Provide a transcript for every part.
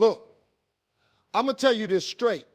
Look, I'm going to tell you this straight.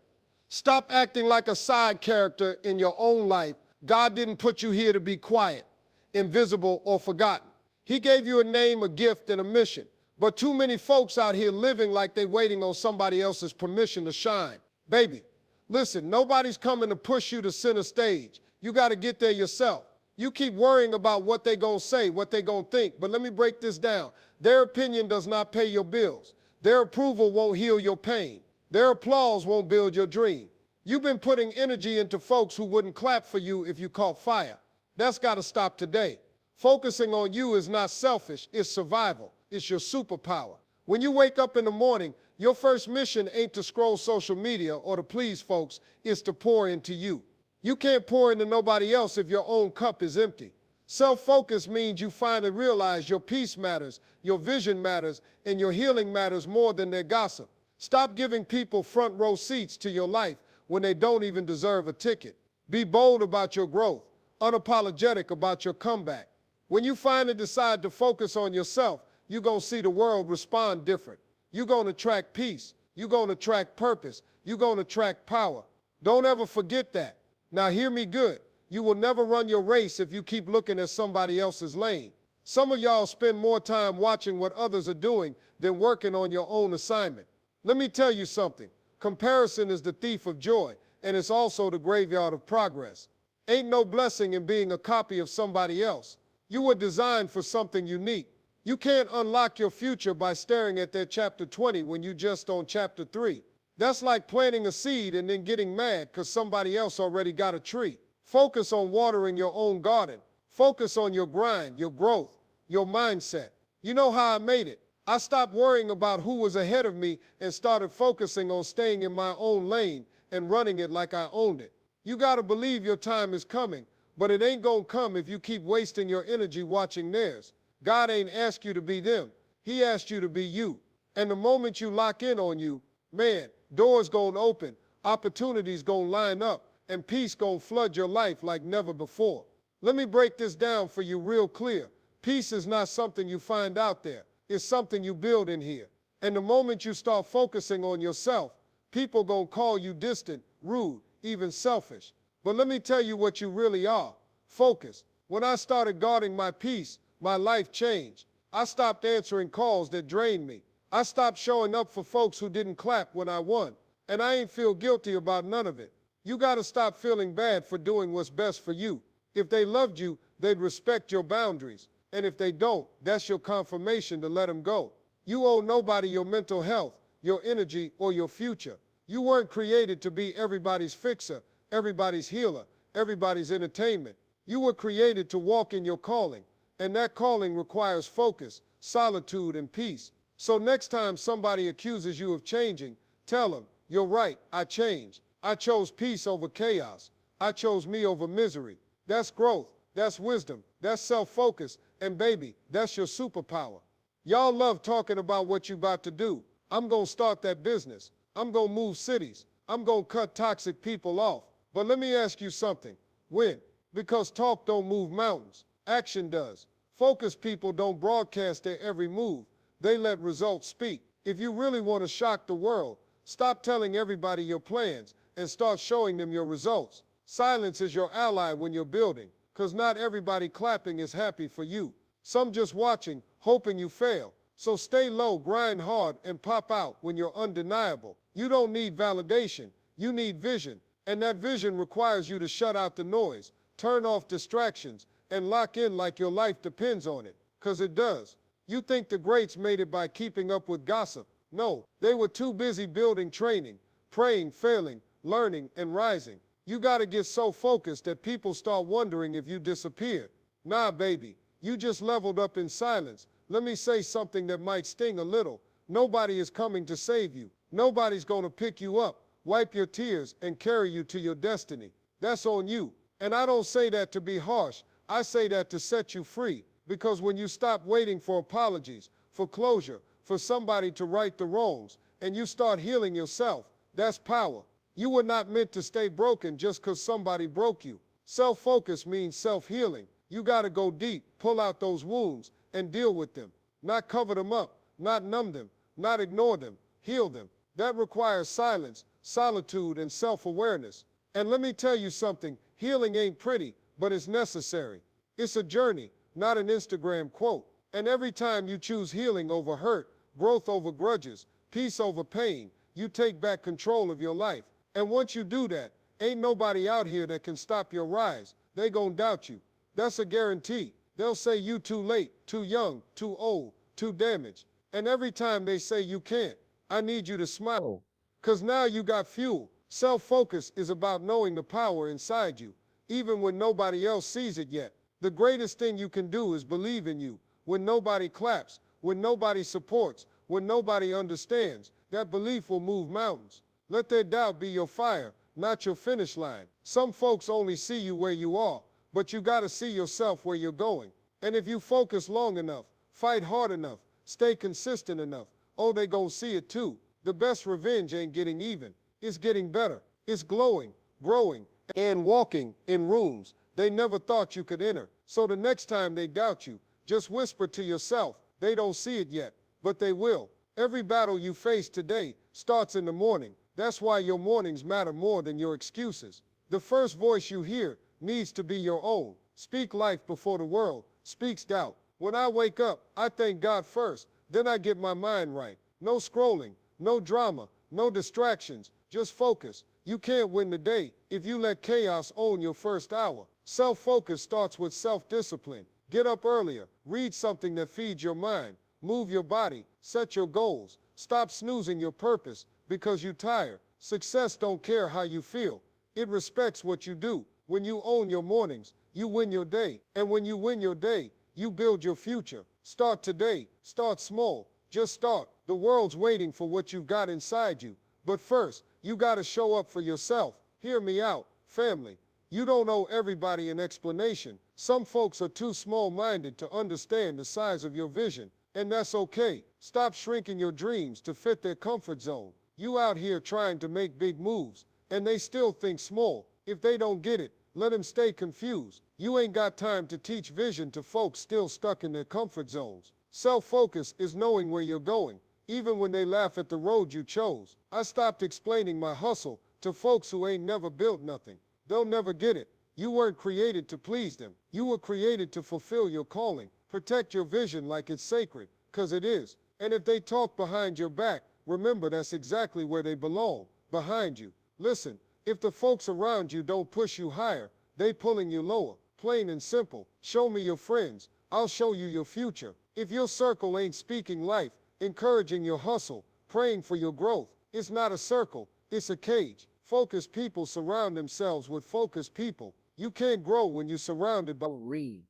Stop acting like a side character in your own life. God didn't put you here to be quiet, invisible, or forgotten. He gave you a name, a gift, and a mission. But too many folks out here living like they're waiting on somebody else's permission to shine. Baby, listen, nobody's coming to push you to center stage. You got to get there yourself. You keep worrying about what they gonna say, what they gonna think, but let me break this down. Their opinion does not pay your bills. Their approval won't heal your pain. Their applause won't build your dream. You've been putting energy into folks who wouldn't clap for you if you caught fire. That's got to stop today. Focusing on you is not selfish, it's survival. It's your superpower. When you wake up in the morning, your first mission ain't to scroll social media or to please folks, it's to pour into you. You can't pour into nobody else if your own cup is empty. Self-focus means you finally realize your peace matters, your vision matters, and your healing matters more than their gossip. Stop giving people front row seats to your life when they don't even deserve a ticket. Be bold about your growth, unapologetic about your comeback. When you finally decide to focus on yourself, you're going to see the world respond different. You're going to attract peace. You're going to attract purpose. You're going to attract power. Don't ever forget that. Now hear me good. You will never run your race if you keep looking at somebody else's lane. Some of y'all spend more time watching what others are doing than working on your own assignment. Let me tell you something. Comparison is the thief of joy, and it's also the graveyard of progress. Ain't no blessing in being a copy of somebody else. You were designed for something unique. You can't unlock your future by staring at their chapter 20 when you just on chapter 3. That's like planting a seed and then getting mad because somebody else already got a tree. Focus on watering your own garden. Focus on your grind, your growth, your mindset. You know how I made it? I stopped worrying about who was ahead of me and started focusing on staying in my own lane and running it like I owned it. You got to believe your time is coming, but it ain't going to come if you keep wasting your energy watching theirs. God ain't asked you to be them. He asked you to be you. And the moment you lock in on you, man, doors gonna open, opportunities gonna line up, and peace gonna flood your life like never before. Let me break this down for you real clear. Peace is not something you find out there. It's something you build in here. And the moment you start focusing on yourself, people gonna call you distant, rude, even selfish. But let me tell you what you really are. Focus. When I started guarding my peace, my life changed. I stopped answering calls that drained me. I stopped showing up for folks who didn't clap when I won. And I ain't feel guilty about none of it. You gotta stop feeling bad for doing what's best for you. If they loved you, they'd respect your boundaries. And if they don't, that's your confirmation to let them go. You owe nobody your mental health, your energy, or your future. You weren't created to be everybody's fixer, everybody's healer, everybody's entertainment. You were created to walk in your calling. And that calling requires focus, solitude, and peace. So next time somebody accuses you of changing, tell them, you're right, I changed. I chose peace over chaos. I chose me over misery. That's growth. That's wisdom. That's self-focus. And baby, that's your superpower. Y'all love talking about what you about to do. I'm going to start that business. I'm going to move cities. I'm going to cut toxic people off. But let me ask you something. When? Because talk don't move mountains. Action does. Focused people don't broadcast their every move. They let results speak. If you really want to shock the world, stop telling everybody your plans and start showing them your results. Silence is your ally when you're building, because not everybody clapping is happy for you. Some just watching, hoping you fail. So stay low, grind hard, and pop out when you're undeniable. You don't need validation. You need vision. And that vision requires you to shut out the noise, turn off distractions, and lock in like your life depends on it, because it does. You think the greats made it by keeping up with gossip. No, they were too busy building training, praying, failing, learning, and rising. You got to get so focused that people start wondering if you disappeared. Nah, baby, you just leveled up in silence. Let me say something that might sting a little. Nobody is coming to save you. Nobody's going to pick you up, wipe your tears, and carry you to your destiny. That's on you. And I don't say that to be harsh. I say that to set you free, because when you stop waiting for apologies, for closure, for somebody to right the wrongs, and you start healing yourself, that's power. You were not meant to stay broken just because somebody broke you. Self-focus means self-healing. You got to go deep, pull out those wounds, and deal with them. Not cover them up, not numb them, not ignore them. heal them. That requires silence, solitude, and self-awareness. And let me tell you something, healing ain't pretty, but it's necessary. It's a journey, not an Instagram quote. And every time you choose healing over hurt, growth over grudges, peace over pain, you take back control of your life. And once you do that, ain't nobody out here that can stop your rise. They gon' doubt you. That's a guarantee. They'll say you too late, too young, too old, too damaged. And every time they say you can't, I need you to smile. 'Cause now you got fuel. Self-focus is about knowing the power inside you, even when nobody else sees it yet. The greatest thing you can do is believe in you. When nobody claps, when nobody supports, when nobody understands, that belief will move mountains. Let their doubt be your fire, not your finish line. Some folks only see you where you are, but you gotta see yourself where you're going. And if you focus long enough, fight hard enough, stay consistent enough, oh, they gon' see it too. The best revenge ain't getting even. It's getting better. It's glowing, growing, and walking in rooms they never thought you could enter. So the next time they doubt you, just whisper to yourself, they don't see it yet, but they will. Every battle you face today starts in the morning. That's why your mornings matter more than your excuses. The first voice you hear needs to be your own. Speak life before the world speaks doubt. When I wake up, I thank God first, then I get my mind right. No scrolling, no drama, no distractions, just focus. You can't win the day if you let chaos own your first hour. Self-focus starts with self-discipline. Get up earlier, read something that feeds your mind, move your body, set your goals. Stop snoozing your purpose because you're tired. Success don't care how you feel. It respects what you do. When you own your mornings, you win your day. And when you win your day, you build your future. Start today. Start small. Just start. The world's waiting for what you've got inside you. But first, you gotta show up for yourself. Hear me out, family. You don't owe everybody an explanation. Some folks are too small-minded to understand the size of your vision. And that's okay. Stop shrinking your dreams to fit their comfort zone. You out here trying to make big moves, and they still think small. If they don't get it, let them stay confused. You ain't got time to teach vision to folks still stuck in their comfort zones. Self-focus is knowing where you're going, even when they laugh at the road you chose. I stopped explaining my hustle to folks who ain't never built nothing. They'll never get it. You weren't created to please them. You were created to fulfill your calling. Protect your vision like it's sacred, 'cause it is. And if they talk behind your back, remember that's exactly where they belong, behind you. Listen, if the folks around you don't push you higher, they pulling you lower. Plain and simple. Show me your friends. I'll show you your future. If your circle ain't speaking life, encouraging your hustle, praying for your growth, it's not a circle, it's a cage. Focused people surround themselves with focused people. You can't grow when you're surrounded by reed.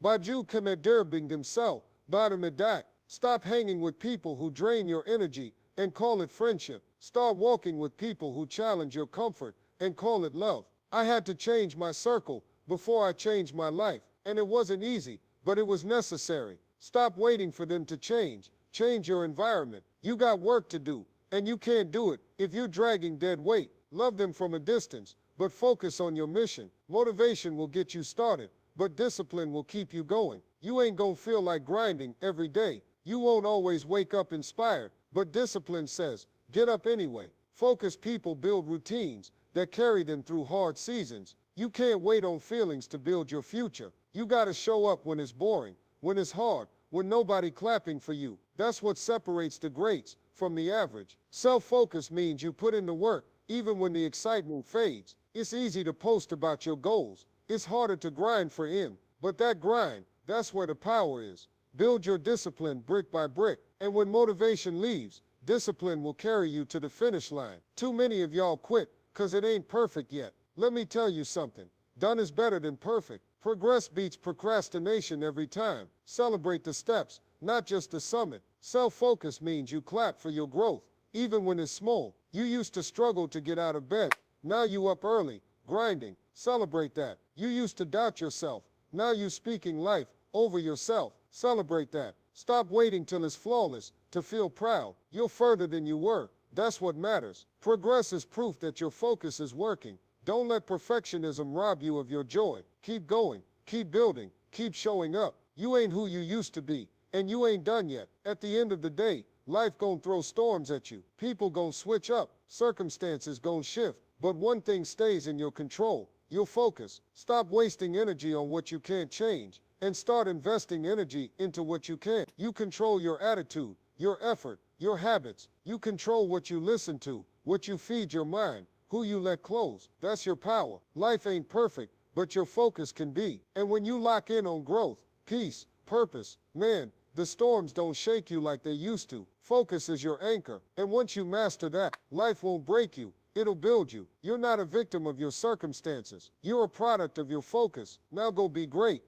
Baju Kamederbing themselves, Badamedak. Stop hanging with people who drain your energy and call it friendship. Start walking with people who challenge your comfort and call it love. I had to change my circle before I changed my life, and it wasn't easy, but it was necessary. Stop waiting for them to change. Change your environment. You got work to do, and you can't do it if you're dragging dead weight. Love them from a distance, but focus on your mission. Motivation will get you started, but discipline will keep you going. You ain't gonna feel like grinding every day. You won't always wake up inspired, but discipline says, get up anyway. Focused people build routines that carry them through hard seasons. You can't wait on feelings to build your future. You gotta show up when it's boring, when it's hard, when nobody clapping for you. That's what separates the greats from the average. Self-focus means you put in the work, even when the excitement fades. It's easy to post about your goals. It's harder to grind for him. But that grind, that's where the power is. Build your discipline brick by brick. And when motivation leaves, discipline will carry you to the finish line. Too many of y'all quit because it ain't perfect yet. Let me tell you something. Done is better than perfect. Progress beats procrastination every time. Celebrate the steps, not just the summit. Self-focus means you clap for your growth, even when it's small. You used to struggle to get out of bed. Now you up early, grinding. Celebrate that. You used to doubt yourself. Now you speaking life over yourself. Celebrate that. Stop waiting till it's flawless to feel proud. You're further than you were. That's what matters. Progress is proof that your focus is working. Don't let perfectionism rob you of your joy. Keep going, keep building, keep showing up. You ain't who you used to be, and you ain't done yet. At the end of the day, Life gonna throw storms at you. People gonna switch up. Circumstances gonna shift. But one thing stays in your control. Your focus. Stop wasting energy on what you can't change and start investing energy into what you can. You control your attitude, your effort, your habits. You control what you listen to, what you feed your mind, who you let close. That's your power. Life ain't perfect, but your focus can be. And when you lock in on growth, peace, purpose, man, the storms don't shake you like they used to. Focus is your anchor. And once you master that, life won't break you. It'll build you. You're not a victim of your circumstances. You're a product of your focus. Now go be great.